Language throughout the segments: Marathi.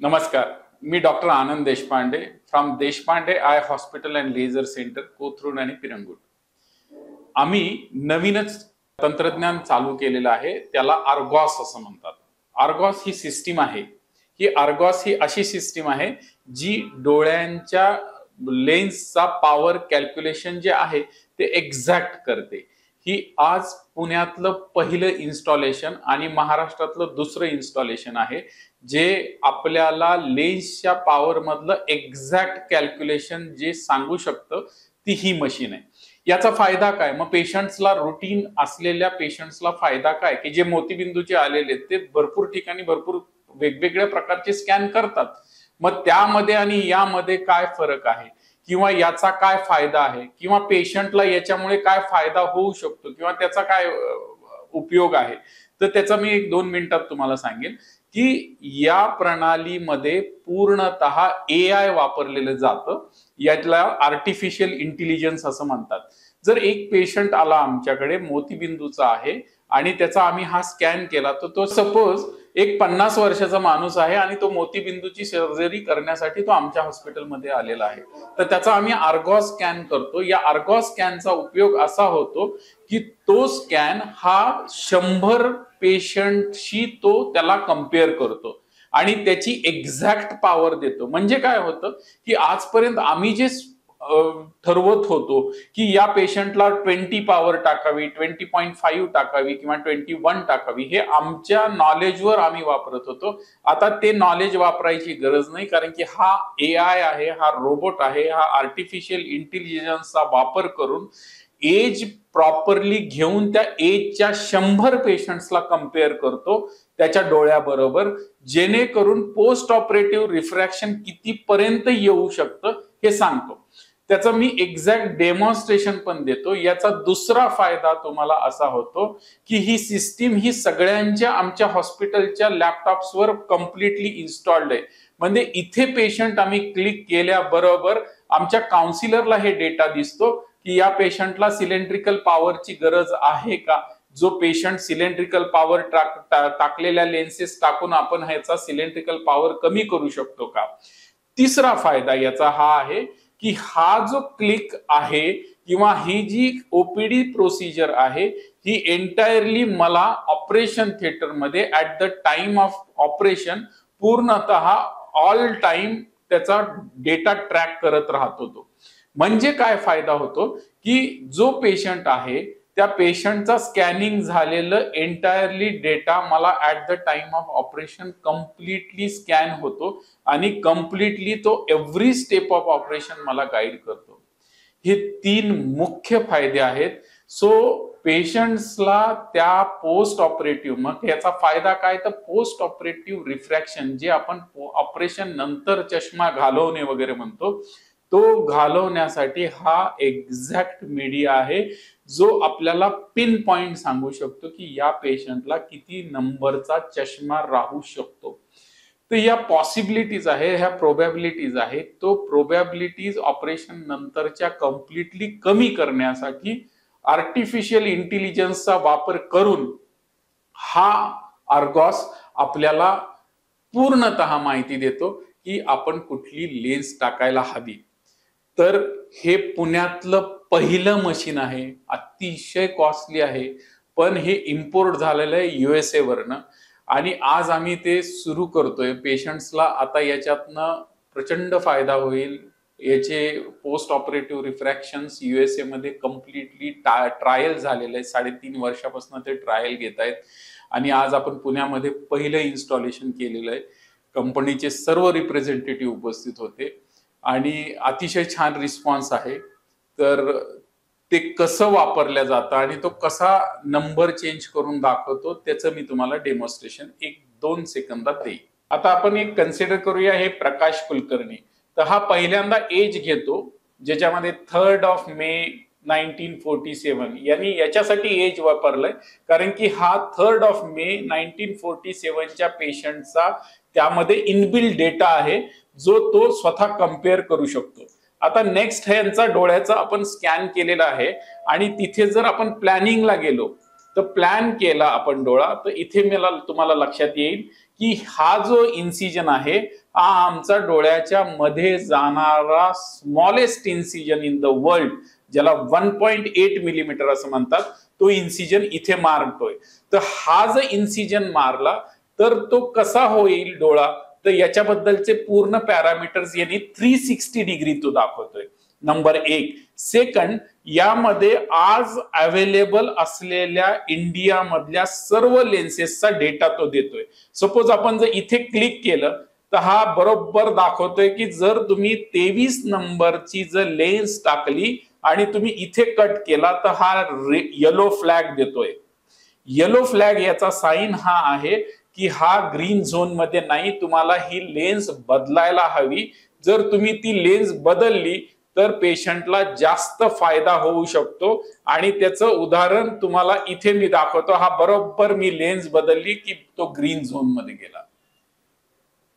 नमस्कार, मी doctor Anand Deshpande from Deshpande eye hospital and laser centre, Kothrud आणि पिरंगुट. आम्ही नवीनच तंत्रज्ञान चालू केलेलं आहे, त्याला आर्गॉस असं म्हणतात. आर्गॉस ही सिस्टीम आहे. आर्गॉस ही अशी सिस्टीम आहे जी डोळ्यांच्या लेन्सचा पॉवर कॅल्क्युलेशन जे आहे ते एक्झॅक्ट करते. ही आज पुण्यातलं पहिलं इन्स्टॉलेशन आणि महाराष्ट्रातलं दुसरं इन्स्टॉलेशन आहे जे आपल्याला लेन्सच्या पॉवर मधलं एक्झॅक्ट कॅल्क्युलेशन जे सांगू शकतं ती ही मशीन आहे. याचा फायदा काय? मग पेशंट्सला, रुटीन असलेल्या पेशंट्सला फायदा काय की जे मोतीबिंदूचे आलेले ते भरपूर ठिकाणी भरपूर वेगवेगळ्या प्रकारचे स्कॅन करतात. मग त्यामध्ये आणि यामध्ये काय फरक आहे किंवा याचा काय फायदा आहे किंवा पेशंटला याच्यामुळे काय फायदा होऊ शकतो किंवा त्याचा काय उपयोग आहे, तर त्याचा मी 1-2 मिनिटात तुम्हाला सांगेन की या प्रणालीमध्ये पूर्णतः AI वापरलेलं जातं. याला आर्टिफिशियल इंटेलिजन्स असं म्हणतात. जर एक पेशंट आला आमच्याकडे, मोतीबिंदूचा आहे आणि त्याचा आम्ही हा स्कॅन केला, तर तो सपोज एक 50 वर्षाचा माणूस आहे आणि तो मोतीबिंदूची सर्जरी करण्यासाठी तो आमच्या हॉस्पिटलमध्ये आलेला आहे, तर त्याचा आम्ही आर्गॉस स्कॅन करतो. या आर्गॉस स्कॅनचा उपयोग असा होतो की तो स्कॅन हा 100 पेशंटशी तो त्याला कम्पेअर करतो आणि त्याची एक्झॅक्ट पॉवर देतो. म्हणजे काय होतं की आजपर्यंत आम्ही जे ठरवत होतो की या पेशंटला 20 पॉवर टाकावी, 20.5 टाकावी किंवा 21 टाकावी, हे आमच्या नॉलेजवर आम्ही वापरत होतो. आता ते नॉलेज वापरायची गरज नाही, कारण की हा AI आहे, हा रोबोट आहे, हा आर्टिफिशियल इंटेलिजन्सचा वापर करून एज प्रॉपरली घेऊन त्या एजच्या 100 पेशंट्सला कम्पेअर करतो त्याच्या डोळ्याबरोबर, जेणेकरून पोस्ट ऑपरेटिव्ह रिफ्रॅक्शन कितीपर्यंत येऊ शकतं हे सांगतो. त्याचं मी एक्झॅक्ट डेमॉन्स्ट्रेशन पण देतो. याचा दुसरा फायदा तुम्हाला असा होतो की ही सिस्टीम ही सगळ्यांच्या आमच्या हॉस्पिटलच्या लॅपटॉप्सवर कम्प्लिटली इन्स्टॉल्ड आहे. म्हणजे इथे पेशंट आम्ही क्लिक केल्याबरोबर आमच्या काउन्सिलरला हे डेटा दिसतो की या पेशंटला सिलेंड्रिकल पॉवरची गरज आहे का, जो पेशंट सिलेंड्रिकल पॉवर टाकलेल्या लेन्सेस टाकून आपण ह्याचा सिलेंड्रिकल पॉवर कमी करू शकतो का. तिसरा फायदा याचा हा आहे की हा जो क्लिक आहे किंवा ही जी OPD प्रोसिजर आहे ही एंटायरली मला ऑपरेशन थिएटरमध्ये at the time of operation पूर्णतः ऑल टाइम त्याचा डेटा ट्रॅक करत राहतो तो. म्हणजे काय फायदा होतो की जो पेशंट आहे त्या पेशंटचा स्कॅनिंग झालेलं एंटायरली डेटा मला at the time of operation completely scan होतो आणि कम्प्लिटली तो एव्हरी स्टेप ऑफ ऑपरेशन मला गाईड करतो. हे 3 मुख्य फायदे आहेत. सो पेशंट्सला त्या पोस्ट ऑपरेटिव्ह, मग याचा फायदा काय, तर पोस्ट ऑपरेटिव्ह रिफ्रॅक्शन जे आपण ऑपरेशन नंतर चष्मा घालवणे वगैरे म्हणतो, तो घालवण्यासाठी हा एक्झॅक्ट मीडिया आहे जो आपल्याला पिन पॉइंट सांगू शकतो की या पेशंटला किती नंबरचा चष्मा राहू शकतो. तर या पॉसिबिलिटीज आहे, ह्या प्रोबॅबिलिटीज आहेत. तो प्रोबॅबिलिटीज ऑपरेशन नंतरच्या कम्प्लिटली कमी करण्यासाठी आर्टिफिशियल इंटेलिजन्सचा वापर करून हा आर्गॉस आपल्याला पूर्णतः माहिती देतो की आपण कुठली लेन्स टाकायला हवी. तर हे पुण्यातलं पहिलं मशीन आहे. अतिशय कॉस्टली आहे, पण हे इम्पोर्ट झालेलं आहे USA वरनं आणि आज आम्ही ते सुरू करतोय. पेशंट्सला आता याच्यातनं प्रचंड फायदा होईल. याचे पोस्ट ऑपरेटिव्ह रिफ्रॅक्शन्स USA मध्ये कम्प्लिटली ट्रायल झालेलं आहे. 3.5 वर्षापासून ते ट्रायल घेत आहेत आणि आज आपण पुण्यामध्ये पहिलं इन्स्टॉलेशन केलेलं आहे. कंपनीचे सर्व रिप्रेझेंटेटिव्ह उपस्थित होते आणि अतिशय छान रिस्पॉन्स आहे. तर ते कसं वापरलं जातं आणि तो कसा नंबर चेंज करून दाखवतो त्याचं मी तुम्हाला डेमॉन्स्ट्रेशन 1-2 सेकंदात देईन. आता आपण एक कन्सिडर करूया, हे प्रकाश कुलकर्णी. तर हा पहिल्यांदा एज घेतो ज्याच्यामध्ये 3 मे 1947 यांनी याच्यासाठी एज वापरलंय कारण की हा 3 मे 1947च्या पेशंटचा त्यामध्ये इनबिल्ड डेटा आहे जो तो स्वतः कम्पेअर करू शकतो. आता नेक्स्ट ह्यांचा डोळ्याचा आपण स्कॅन केलेला आहे आणि तिथे जर आपण प्लॅनिंगला गेलो तर प्लॅन केला आपण डोळा, तर इथे मला तुम्हाला लक्षात येईल की हा जो इन्सिजन आहे हा आमचा डोळ्याच्या मध्ये जाणारा smallest incision in the world, ज्याला 1.8 मिलीमीटर असं म्हणतात, तो इन्सिजन इथे मारतोय. तर हा जर इन्सिजन मारला तर तो कसा होईल डोळा, तर याच्याबद्दलचे पूर्ण पॅरामीटर्स यांनी 360 डिग्री तो दाखवतोय. नंबर 1. सेकंड, यामध्ये आज अवेलेबल असलेल्या इंडिया मधल्या सर्व लेन्सेसचा डेटा तो देतोय. सपोज आपण जर इथे क्लिक केलं तर हा बरोबर दाखवतोय की जर तुम्ही 23 नंबरची जर लेन्स टाकली आणि तुम्ही इथे कट केला तर हा येलो फ्लॅग देतोय. येलो फ्लॅग याचा साइन हा आहे की हा ग्रीन झोन मध्ये नाही, तुम्हाला ही लेन्स बदलायला हवी. जर तुम्ही ती लेन्स बदलली तर पेशंटला जास्त फायदा होऊ शकतो. आणि त्याचं उदाहरण तुम्हाला इथे मी दाखवतो. हा बरोबर मी लेन्स बदलली की तो ग्रीन झोन मध्ये गेला.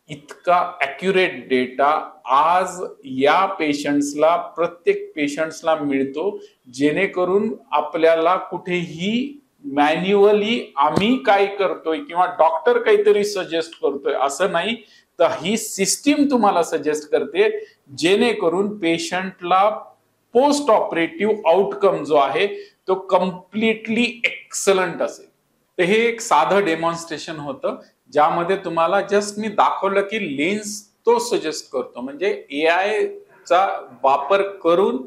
इतका अॅक्युरेट डेटा आज या पेशंट्सला, प्रत्येक पेशंट्सला मिळतो, जेणेकरून आपल्याला कुठेही मॅन्युअली आम्ही काय करतोय किंवा डॉक्टर काहीतरी सजेस्ट करतोय असं नाही, तर ही सिस्टीम तुम्हाला सजेस्ट करते, जेणेकरून पेशंटला पोस्ट ऑपरेटिव्ह आउटकम जो आहे तो कम्प्लिटली एक्सलंट असेल. तर हे एक साधं डेमॉन्स्ट्रेशन होतं, ज्यामध्ये तुम्हाला जस्ट मी दाखवलं की लेन्स तो सजेस्ट करतो. म्हणजे एआय चा वापर करून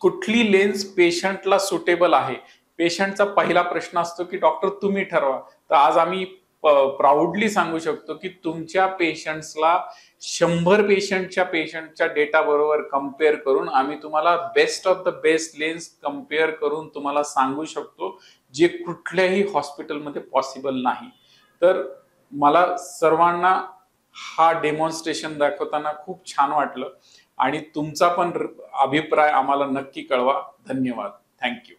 कुठली लेन्स पेशंटला सुटेबल आहे. पेशंटचा पहिला प्रश्न असतो की डॉक्टर तुम्ही ठरवा. तर आज आम्ही प्राऊडली सांगू शकतो की तुमच्या पेशंट्सला 100 पेशंटच्या डेटा बरोबर कम्पेअर करून आम्ही तुम्हाला best of the best lens compare करून तुम्हाला सांगू शकतो, जे कुठल्याही हॉस्पिटलमध्ये पॉसिबल नाही. तर मला सर्वांना हा डेमॉन्स्ट्रेशन दाखवताना खूप छान वाटलं आणि तुमचा पण अभिप्राय आम्हाला नक्की कळवा. धन्यवाद. थँक्यू.